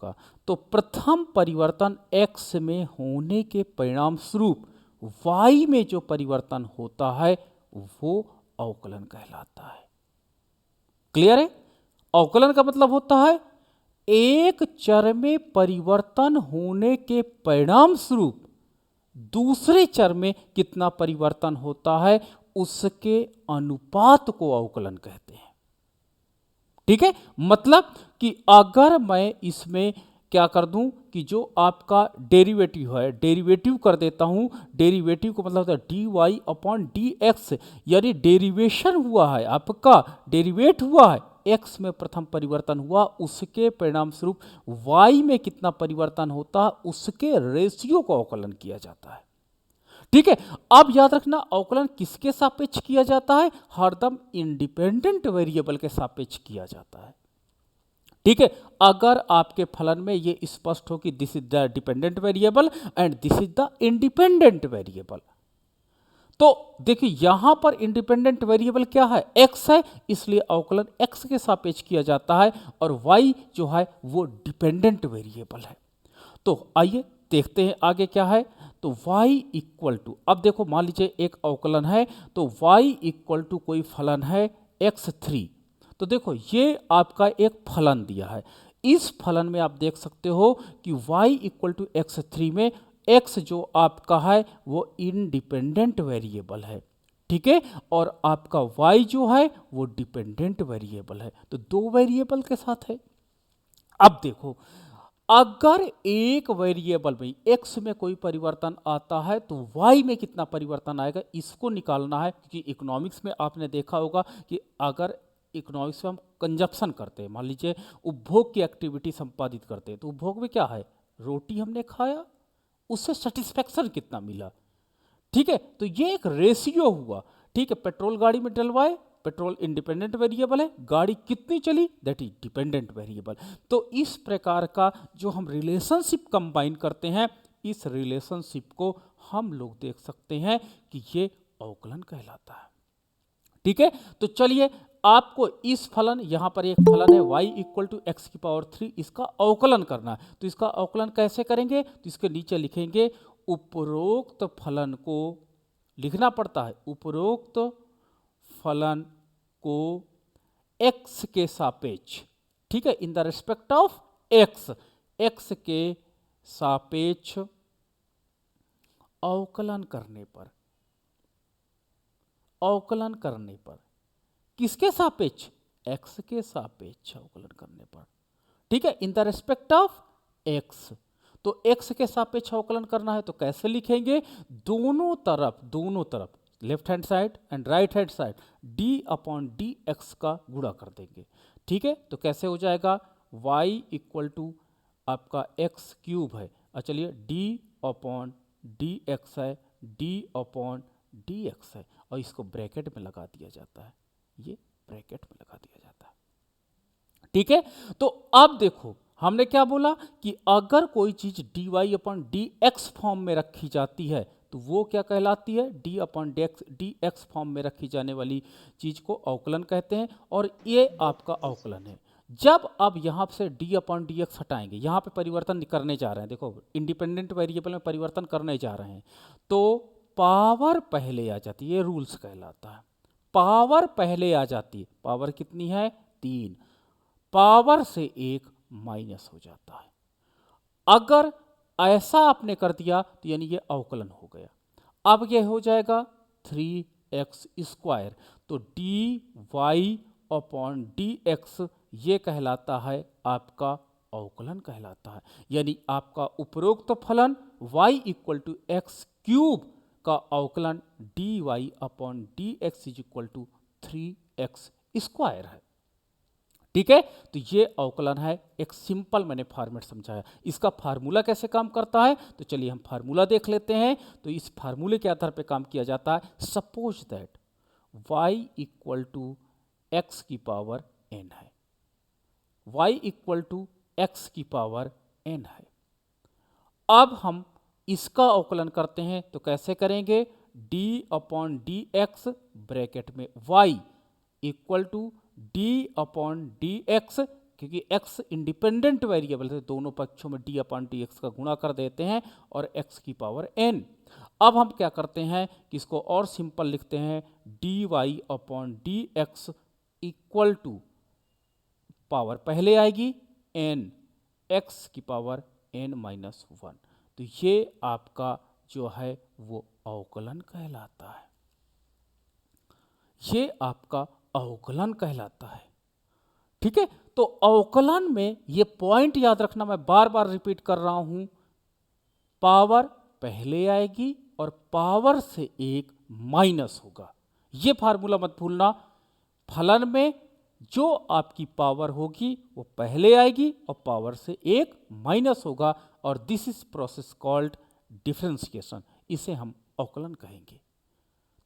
होगा। तो प्रथम परिवर्तन x में होने के परिणाम स्वरूप y में जो परिवर्तन होता है वो अवकलन कहलाता है। क्लियर है? अवकलन का मतलब होता है एक चर में परिवर्तन होने के परिणाम स्वरूप दूसरे चर में कितना परिवर्तन होता है उसके अनुपात को अवकलन कहते हैं। ठीक है, मतलब कि अगर मैं इसमें क्या कर दूं कि जो आपका डेरिवेटिव है, डेरिवेटिव कर देता हूं। डेरिवेटिव का मतलब होता है d y upon D x, यानी डेरिवेशन हुआ है, आपका डेरिवेट हुआ है, एक्स में प्रथम परिवर्तन हुआ, उसके परिणाम स्वरूप वाई में कितना परिवर्तन होता है उसके रेशियो को अवकलन किया जाता है। ठीक है, अब याद रखना अवकलन किसके सापेक्ष किया जाता है? हरदम इंडिपेंडेंट वेरिएबल के सापेक्ष किया जाता है। ठीक है, अगर आपके फलन में ये स्पष्ट हो कि this is the dependent variable and this is the independent variable, तो देखिए यहां पर इंडिपेंडेंट वेरिएबल क्या है? x है, इसलिए अवकलन x के सापेक्ष किया जाता है, और y जो है वो डिपेंडेंट वेरिएबल है। तो आइए देखते हैं आगे क्या है। तो y इक्वल टू, अब देखो मान लीजिए एक अवकलन है, तो y इक्वल टू कोई फलन है x3। तो देखो ये आपका एक फलन दिया है, इस फलन में आप देख सकते हो कि y इक्वल टू x3 में x जो आपका है वो इंडिपेंडेंट वेरिएबल है। ठीक है, और आपका y जो है वो डिपेंडेंट वेरिएबल है, तो दो वेरिएबल के साथ है। अब देखो अगर एक वेरिएबल में x में कोई परिवर्तन आता है तो y में कितना परिवर्तन आएगा, इसको निकालना है। क्योंकि इकोनॉमिक्स में आपने देखा होगा कि अगर इकोनॉमिक्स में हम कंजप्शन करते हैं, मान लीजिए उपभोग की एक्टिविटी संपादित करते हैं, तो उपभोग में क्या है? रोटी हमने खाया, उससे सेटिस्फेक्शन कितना मिला। ठीक है, तो ये एक रेशियो हुआ। ठीक है, पेट्रोल गाड़ी में डलवाए, पेट्रोल इंडिपेंडेंट वेरिएबल है, गाड़ी कितनी चली दैट इज डिपेंडेंट वेरिएबल। तो इस प्रकार का जो हम रिलेशनशिप कंबाइन करते हैं, इस रिलेशनशिप को हम लोग देख सकते हैं कि ये अवकलन कहलाता है। ठीक है, तो चलिए आपको इस फलन, यहां पर एक फलन है y इक्वल टू एक्स की पावर 3, इसका अवकलन करना है। तो इसका अवकलन कैसे करेंगे? तो इसके नीचे लिखेंगे उपरोक्त फलन को, लिखना पड़ता है उपरोक्त फलन को x के सापेक्ष, ठीक है, in the respect of x, x के सापेक्ष अवकलन करने पर, अवकलन करने पर किसके सापेक्ष? x के सापेक्ष अवकलन करने पर। ठीक है, in the respect of x। तो x के सापेक्ष अवकलन करना है तो कैसे लिखेंगे? दोनों तरफ left hand side and right hand side d upon D x का गुणा कर देंगे। ठीक है, तो कैसे हो जाएगा? y इक्वल टू आपका x क्यूब है, चलिए d अपॉन डी एक्स है, d अपॉन डी एक्स है, और इसको ब्रैकेट में लगा दिया जाता है, ये ब्रैकेट में लगा दिया जाता है। ठीक है, तो अब देखो हमने क्या बोला कि अगर कोई चीज d y upon D x form में रखी जाती है तो वो क्या कहलाती है? D upon D x form में रखी जाने वाली चीज को अवकलन कहते हैं, और ये आपका अवकलन है। जब अब यहां से डी अपॉन डी एक्स हटाएंगे, यहां पे परिवर्तन करने जा रहे हैं, देखो इंडिपेंडेंट वेरिएबल में परिवर्तन करने जा रहे हैं, तो पावर पहले आ जाती है, ये रूल्स कहलाता है। पावर पहले आ जाती है, पावर कितनी है? 3, पावर से 1 माइनस हो जाता है। अगर ऐसा आपने कर दिया तो यानी ये अवकलन हो गया। अब ये हो जाएगा 3x स्क्वायर, तो d y upon D x ये कहलाता है आपका अवकलन कहलाता है। यानी आपका उपरोक्त फलन y equal to x cube का अवकलन d y upon D x is equal to 3x square है। ठीक है, तो ये अवकलन है, एक सिंपल मैंने फॉर्मेट समझाया। इसका फार्मूला कैसे काम करता है तो चलिए हम फार्मूला देख लेते हैं। तो इस फार्मूले के आधार पे काम किया जाता है। Suppose that y equal to x की पावर n है, y इक्वल टू एक्स की पावर n है। अब हम इसका अवकलन करते हैं तो कैसे करेंगे? d upon D x bracket में y equal to d upon D x क्योंकि x इंडिपेंडेंट वेरिएबल है, दोनों पक्षों में d अपॉन डी एक्स का गुणा कर देते हैं और x की पावर n। अब हम क्या करते हैं कि इसको और सिंपल लिखते हैं, dy upon D x equal to power पहले आएगी n, x की पावर n माइनस 1। तो ये आपका जो है वो अवकलन कहलाता है, ये आपका अवकलन कहलाता है। ठीक है, तो अवकलन में ये पॉइंट याद रखना, मैं बार बार रिपीट कर रहा हूं, पावर पहले आएगी और पावर से एक माइनस होगा। ये फार्मूला मत भूलना, फलन में जो आपकी पावर होगी वो पहले आएगी और पावर से एक माइनस होगा, और this is process called differentiation, इसे हम अवकलन कहेंगे।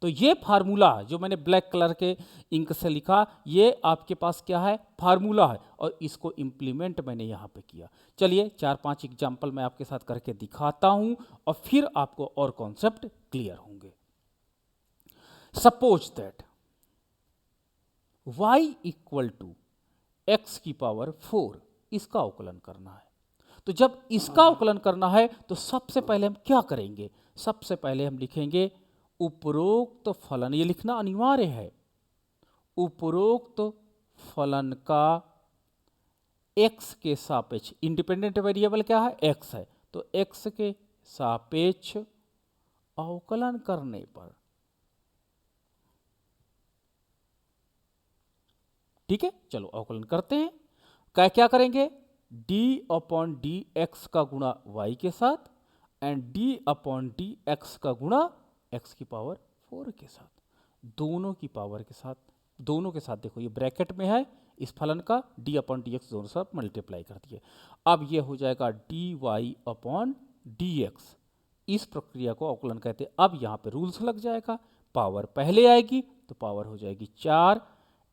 तो ये फार्मूला जो मैंने ब्लैक कलर के इंक से लिखा, ये आपके पास क्या है, फार्मूला है, और इसको इम्प्लीमेंट मैंने यहाँ पे किया। चलिए 4-5 एग्जाम्पल मैं आपके साथ करके दिखाता हूँ और फिर आपको और कॉन्सेप्ट क्लियर होंगे। Suppose that y equal to x की पावर 4, इसका अवकलन करना है। तो जब इसका अवकलन करना है तो सबसे पहले हम क्या करेंगे, सबसे पहले हम लिखेंगे उपरोक्त फलन, ये लिखना अनिवार्य है, उपरोक्त फलन का x के सापेक्ष, इंडिपेंडेंट वेरिएबल क्या है, x है, तो x के सापेक्ष अवकलन करने पर, ठीक है, चलो अवकलन करते हैं। क्या करेंगे, d अपॉन डी एक्स का गुणा y के साथ and d upon D x का गुणा x की पावर 4 के साथ, दोनों की पावर के साथ, दोनों के साथ देखो ये ब्रैकेट में है, इस फलन का d अपॉन डी एक्स दोनों साथ मल्टीप्लाई कर दिए। अब ये हो जाएगा dy अपॉन डी एक्स, इस प्रक्रिया को अवकलन कहते हैं। अब यहाँ पे रूल्स लग जाएगा, पावर पहले आएगी तो पावर हो जाएगी 4,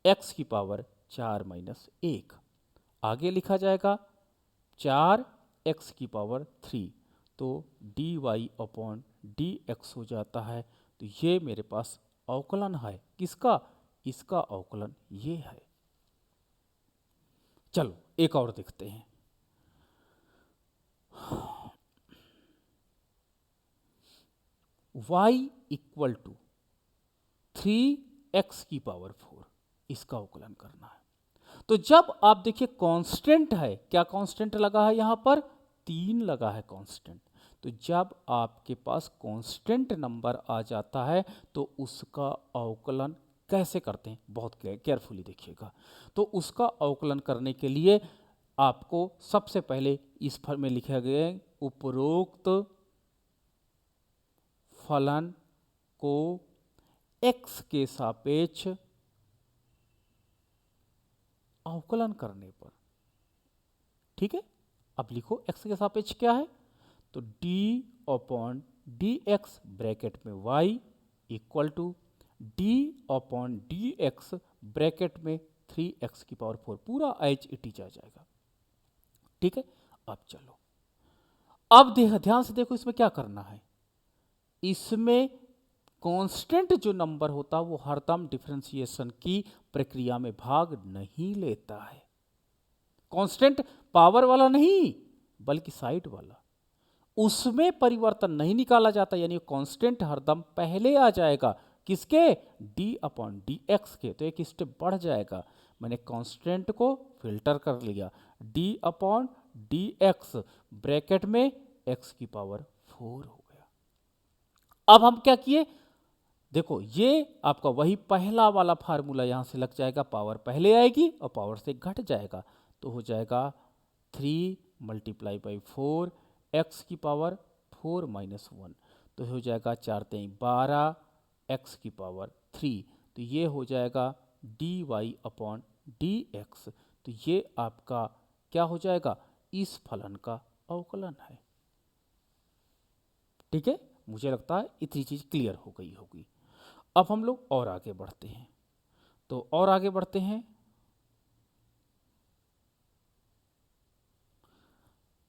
x की पावर 4 माइनस 1, आगे लिखा जाएगा 4 x की पावर 3, तो dy अपॉन डी एक्स हो जाता है। तो ये मेरे पास अवकलन है, किसका, इसका अवकलन ये है। चलो एक और देखते हैं, y इक्वल टू 3x की पावर 4, इसका अवकलन करना है। तो जब आप देखिए कांस्टेंट है, क्या कांस्टेंट लगा है यहां पर, 3 लगा है कांस्टेंट। तो जब आपके पास कांस्टेंट नंबर आ जाता है तो उसका अवकलन कैसे करते हैं, बहुत केयरफुली देखिएगा। तो उसका अवकलन करने के लिए आपको सबसे पहले इस फल में लिखा गया है, उपरोक्त फलन को x के सापेक्ष अवकलन करने पर, ठीक है। अब लिखो x के सापेक्ष क्या है, तो d upon D x bracket में y equal to d upon D x bracket में 3x की पावर 4, पूरा एच इट इज आ जाएगा, ठीक है। अब चलो, अब ध्यान से देखो इसमें क्या करना है, इसमें कांस्टेंट जो नंबर होता है वो हरदम डिफरेंशिएशन की प्रक्रिया में भाग नहीं लेता है। कांस्टेंट पावर वाला नहीं बल्कि साइड वाला, उसमें परिवर्तन नहीं निकाला जाता, यानी कांस्टेंट हरदम पहले आ जाएगा, किसके, d अपॉन डी एक्स के। तो एक स्टेप बढ़ जाएगा, मैंने कांस्टेंट को फिल्टर कर लिया, d upon D x bracket में x की पावर 4 हो गया। अब हम क्या किए, देखो ये आपका वही पहला वाला फार्मूला यहां से लग जाएगा, पावर पहले आएगी और पावर से घट जाएगा, तो हो जाएगा 3 मल्टीप्लाई बाई 4 x की पावर 4 माइनस 1, तो हो जाएगा 4 3 12 x की पावर 3, तो ये हो जाएगा dy अपॉन डी एक्स। तो ये आपका क्या हो जाएगा, इस फलन का अवकलन है, ठीक है। मुझे लगता है इतनी चीज क्लियर हो गई होगी। अब हम लोग और आगे बढ़ते हैं, तो और आगे बढ़ते हैं,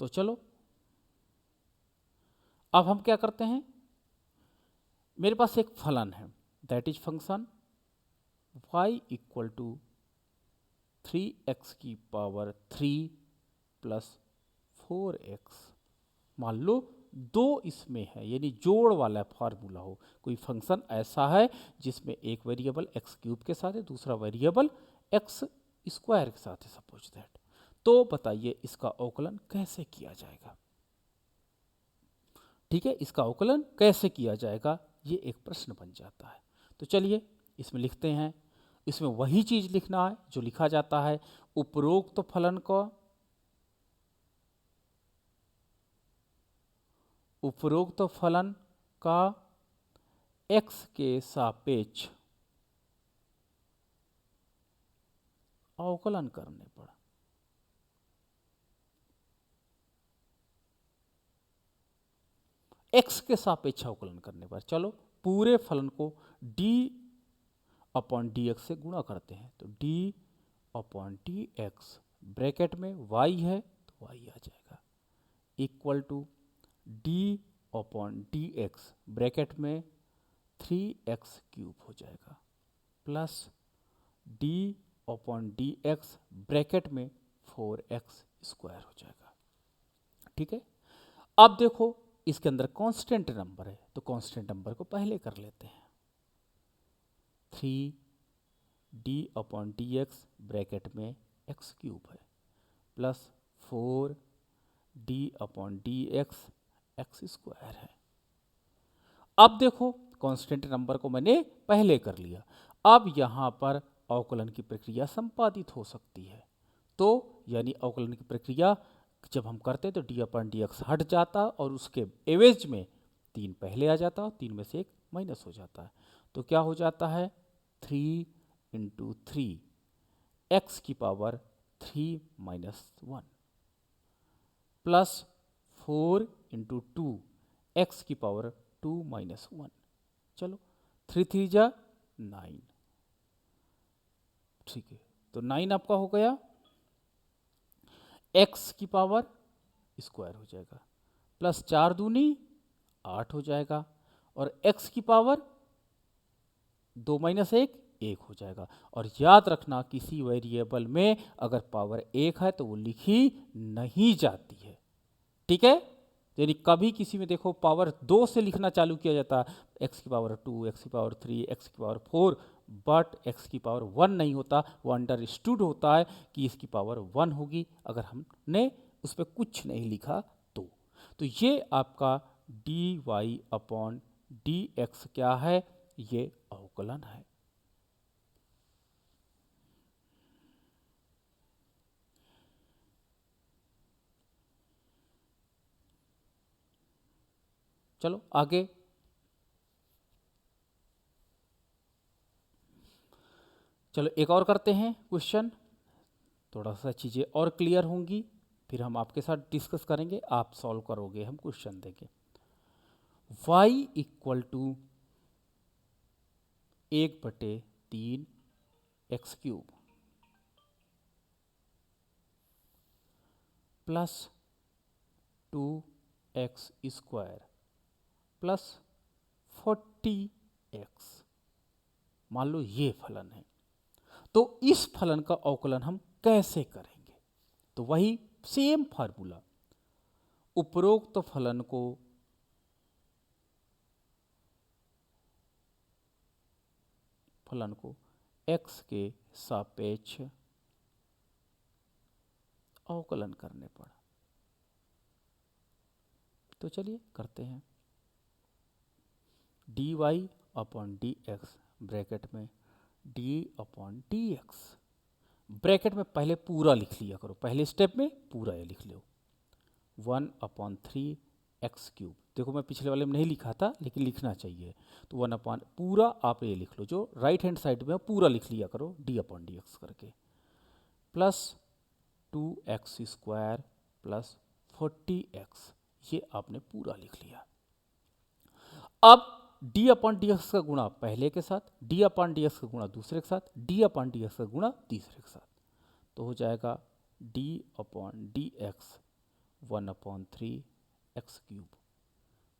तो चलो अब हम क्या करते हैं, मेरे पास एक फलन है, that is function y equal to 3x की पावर 3 प्लस 4x। मान लो दो इसमें है, यानी जोड़ वाला फार्मूला हो, कोई फंक्शन ऐसा है जिसमें एक वेरिएबल एक्स क्यूब के साथ है, दूसरा वेरिएबल एक्स स्क्वायर के साथ है, सपोज दैट। तो बताइए इसका अवकलन कैसे किया जाएगा। ठीक है, इसका अवकलन कैसे किया जाएगा, ये एक प्रश्न बन जाता है। तो चलिए इसमें लिखते हैं। इसमें वही चीज लिखना है जो लिखा जाता है, उपरोक्त फलन को उपरोक्त फलन का x के सापेक्ष अवकलन करने पर x के सापेक्ष अवकलन करने पर, चलो पूरे फलन को d अपॉन डी एक्स से गुणा करते हैं। तो d upon D x bracket में y है तो y आ जाएगा, equal to d upon D x bracket में 3x क्यूब हो जाएगा, plus d upon D x bracket में 4x स्क्वायर हो जाएगा। ठीक है, अब देखो इसके अंदर कांस्टेंट नंबर है, तो कांस्टेंट नंबर को पहले कर लेते हैं। 3d upon D x bracket में x क्यूब है, plus 4d upon D x square है। अब देखो कांस्टेंट नंबर को मैंने पहले कर लिया, अब यहाँ पर अवकलन की प्रक्रिया संपादित हो सकती है। तो यानी अवकलन की प्रक्रिया जब हम करते तो डी अपॉन डी एक्स हट जाता और उसके एवज में 3 पहले आ जाता, 3 में से 1 माइनस हो जाता है। तो क्या हो जाता है, 3 इंटू 3 एक्स की power 3 minus 1 plus 4 into 2 x की पावर 2 माइनस 1। चलो 3 3 जा 9। ठीक है, तो 9 आपका हो गया, x की पावर स्क्वायर हो जाएगा, प्लस 4 दूनी 8 हो जाएगा, और x की पावर 2 माइनस 1 1 हो जाएगा। और याद रखना किसी वेरिएबल में अगर पावर 1 है तो वो लिखी नहीं जाती है। ठीक है, यानी कभी किसी में देखो पावर 2 से लिखना चालू किया जाता है, x की पावर 2, x की पावर 3, x की पावर 4, बट x की पावर 1 नहीं होता, वो अंडरस्टूड होता है कि इसकी पावर 1 होगी अगर हमने उस पर कुछ नहीं लिखा तो ये आपका dy अपॉन dx क्या है, ये अवकलन है। चलो आगे, चलो एक और करते हैं क्वेश्चन, थोड़ा सा चीज़ें और क्लियर होंगी, फिर हम आपके साथ डिस्कस करेंगे, आप सॉल्व करोगे, हम क्वेश्चन देंगे। y equal to 1/3 x cube plus 2x square plus 40x, मान लो ये फलन है। तो इस फलन का अवकलन हम कैसे करेंगे, तो वही सेम फार्मूला, उपरोक्त फलन को x के सापेक्ष अवकलन करने पर। तो चलिए करते हैं, dy upon D x bracket में d upon D x bracket में पहले पूरा लिख लिया करो, पहले स्टेप में पूरा ये लिख लो, 1/3 एक्स क्यूब। देखो मैं पिछले वाले में नहीं लिखा था लेकिन लिखना चाहिए, तो 1 अपॉन पूरा आप ये लिख लो, जो राइट हैंड साइड में पूरा लिख लिया करो d अपॉन डी एक्स करके, plus 2x square plus 40x, ये आपने पूरा लिख लिया। अब d अपॉन डी एक्स का गुणा पहले के साथ, d अपॉन डी एक्स का गुणा दूसरे के साथ, d अपॉन डी एक्स का गुणा तीसरे के साथ, तो हो जाएगा d upon D x 1/3 x cube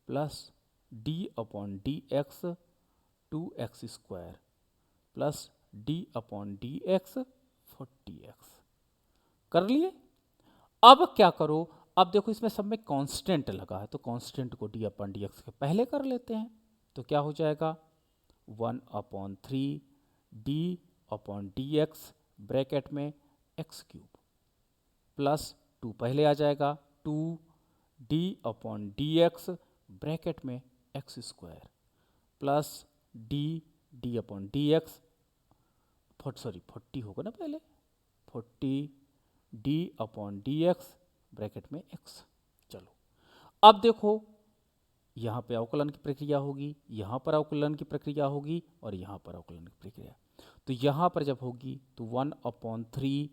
plus d upon D x 2x square plus d upon D x 40x कर लिए। अब क्या करो, अब देखो इसमें सब में कांस्टेंट लगा है तो कांस्टेंट को डी अपन डी एक्स के पहले कर लेते हैं। तो क्या हो जाएगा 1/3 D upon D x bracket में एक्स क्यूब प्लस 2 पहले आ जाएगा 2 D upon D x bracket में X square plus D D upon D X 40 होगा ना पहले 40 D upon D x bracket में एक्स। चलो अब देखो यहाँ पे अवकलन की प्रक्रिया होगी, यहाँ पर अवकलन की प्रक्रिया होगी और यहाँ पर अवकलन की प्रक्रिया। तो यहाँ पर जब होगी तो 1/3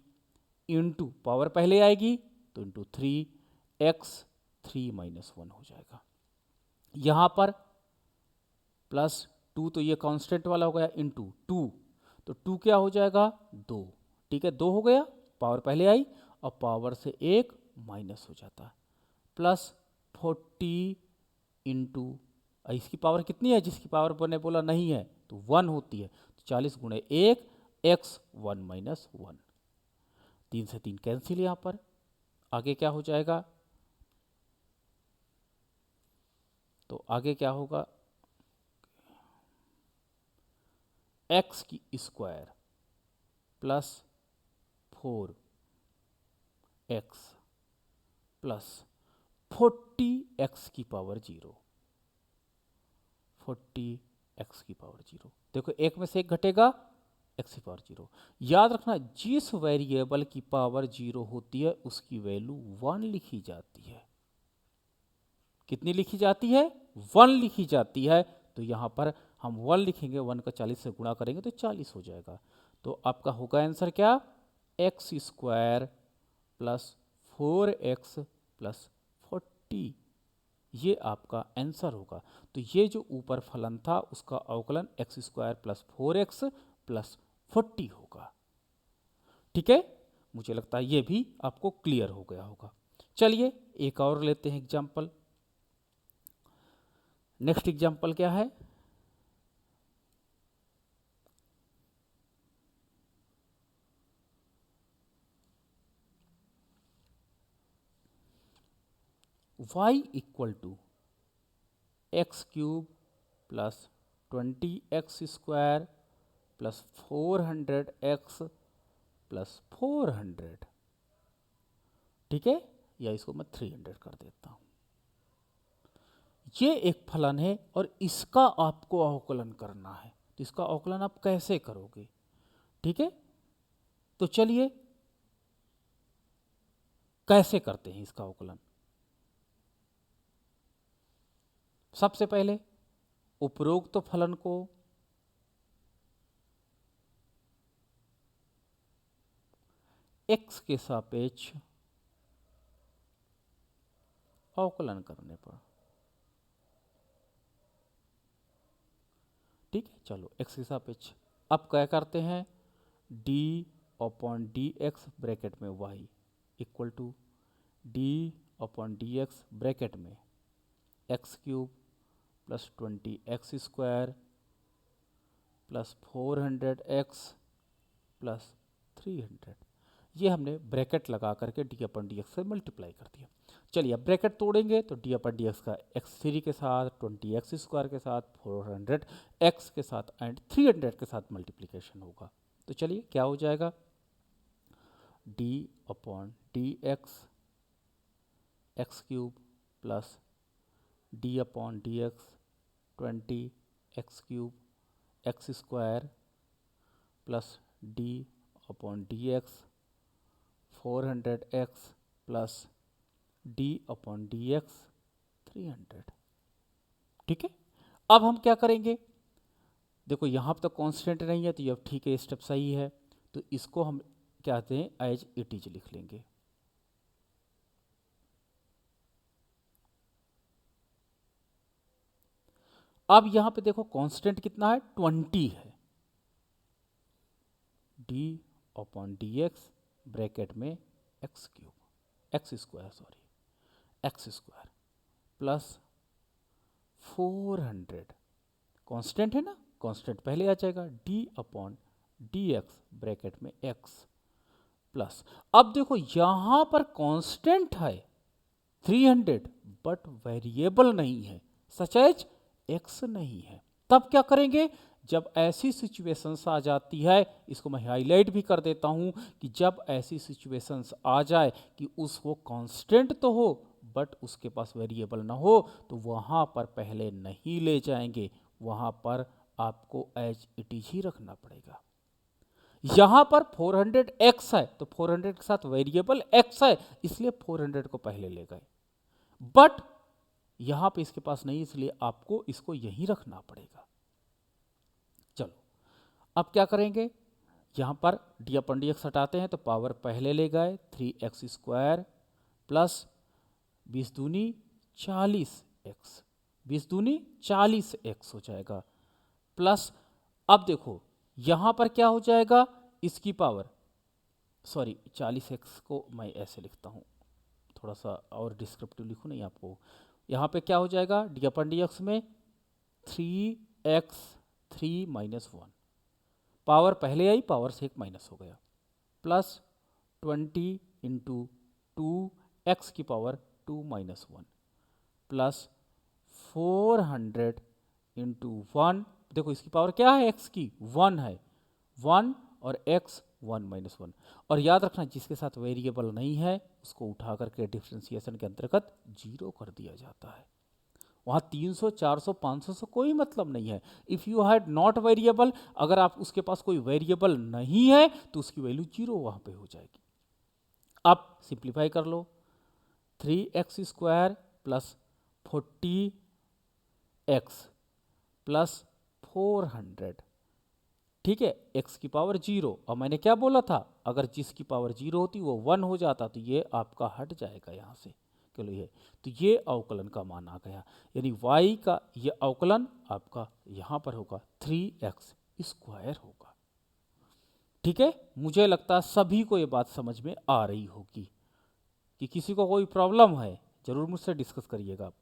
इंटू पावर पहले आएगी तो इंटू 3x 3 - 1 हो जाएगा। यहाँ पर प्लस 2 तो ये कांस्टेंट वाला हो गया इंटू 2 तो 2 क्या हो जाएगा 2, ठीक है 2 हो गया, पावर पहले आई और पावर से 1 माइनस हो जाता है प्लस 40 इंटू इसकी पावर कितनी है, जिसकी पावर मैंने बोला नहीं है तो 1 होती है तो 40 गुणे 1 x 1 - 1 3 से 3 कैंसिल। यहाँ पर आगे क्या हो जाएगा, तो आगे क्या होगा x की square plus 4x plus 40x की पावर 0 40x की पावर 0। देखो एक में से एक घटेगा x की पावर 0। याद रखना जिस वेरिएबल की पावर 0 होती है उसकी वैल्यू 1 लिखी जाती है। कितनी लिखी जाती है 1 लिखी जाती है। तो यहाँ पर हम 1 लिखेंगे, 1 का 40 से गुणा करेंगे तो 40 हो जाएगा। तो आपका होगा आंसर क्या x square plus 4x plus 40, ये आपका आंसर होगा। तो ये जो ऊपर फलन था उसका अवकलन x square plus 4x plus 40 होगा। ठीक है, मुझे लगता है ये भी आपको क्लियर हो गया होगा। चलिए एक और लेते हैं एग्जाम्पल। नेक्स्ट एग्जाम्पल क्या है, y equal to x cube plus 20x square plus 400x plus 400, ठीक है, या इसको मैं 300 कर देता हूं। ये एक फलन है और इसका आपको अवकलन करना है। तो इसका अवकलन आप कैसे करोगे, ठीक है, तो चलिए कैसे करते हैं इसका अवकलन। सबसे पहले उपरोक्त फलन को x के सापेक्ष अवकलन करने पर, ठीक है, चलो x के सापेक्ष अब क्या करते हैं d upon D x bracket में y equal to d upon D x bracket में X cube plus 20x square plus 400x plus 300, ये हमने ब्रैकेट लगा करके डी अपन डी एक्स से मल्टीप्लाई कर दिया। चलिए अब ब्रैकेट तोड़ेंगे तो डी अपन डी एक्स का x3 के साथ 20x स्क्वायर के साथ 400x के साथ एंड 300 के साथ मल्टीप्लिकेशन होगा। तो चलिए क्या हो जाएगा D upon D x cube plus D upon D x 20x cube X square plus D upon D x 400x plus D upon D x 300, ठीक है। अब हम क्या करेंगे, देखो यहाँ पर तो कांस्टेंट नहीं है तो ये ठीक है, स्टेप सही है। तो इसको हम क्या कहते हैं एज इट इज लिख लेंगे। अब यहाँ पे देखो कांस्टेंट कितना है 20 है, D upon D x bracket में X cube X square plus 400, constant है ना, कांस्टेंट पहले आ जाएगा D upon D x bracket में एक्स प्लस, अब देखो यहां पर कांस्टेंट है 300 बट वेरिएबल नहीं है, सच एज एक्स नहीं है। तब क्या करेंगे, जब ऐसी सिचुएशंस आ जाती है, इसको मैं हाईलाइट भी कर देता हूं कि जब ऐसी सिचुएशंस आ जाए कि उसको कांस्टेंट तो हो बट उसके पास वेरिएबल ना हो, तो वहां पर पहले नहीं ले जाएंगे, वहां पर आपको एज इट इज ही रखना पड़ेगा। यहां पर 400x है तो 400 के साथ वेरिएबल x है, इसलिए 400 को पहले ले गए, बट यहां पे इसके पास नहीं, इसलिए आपको इसको यहीं रखना पड़ेगा। चलो अब क्या करेंगे, यहां पर डी अपन डी एक्स हटाते हैं तो पावर पहले ले गए 3x² प्लस 20 दूनी 40x, 20 दूनी 40x हो जाएगा, प्लस अब देखो यहां पर क्या हो जाएगा, इसकी पावर, सॉरी 40x को मैं ऐसे लिखता हूं, थोड़ा सा और डिस्क्रिप्टिव लिखूं नहीं आपको, यहाँ पे क्या हो जाएगा डी अपन डी एक्स में 3x3 - 1, पावर पहले आई, पावर से एक माइनस हो गया, प्लस 20 × 2 x की पावर 2 - 1 प्लस 400 × 1, देखो इसकी पावर क्या है x की 1 है, 1 और x 1 - 1, और याद रखना जिसके साथ वेरिएबल नहीं है उसको उठा करके डिफरेंशिएशन के अंतर्गत 0 कर दिया जाता है। वहाँ 300 400 500 से कोई मतलब नहीं है। If you had not variable, अगर आप उसके पास कोई वेरिएबल नहीं है तो उसकी वैल्यू 0 वहाँ पे हो जाएगी। अब सिंप्लीफाई कर लो, 3x² प्लस 40x प्लस 400, ठीक है, x की पावर 0, और मैंने क्या बोला था, अगर जिसकी पावर 0 होती वो 1 हो जाता तो ये आपका हट जाएगा यहाँ से, चलो ये, तो ये अवकलन का मान आ गया, यानी y का ये अवकलन आपका यहाँ पर होगा 3x² होगा। ठीक है, मुझे लगता है सभी को ये बात समझ में आ रही होगी। कि किसी को कोई प्रॉब्लम है जरूर मुझसे डिस्कस करिएगा।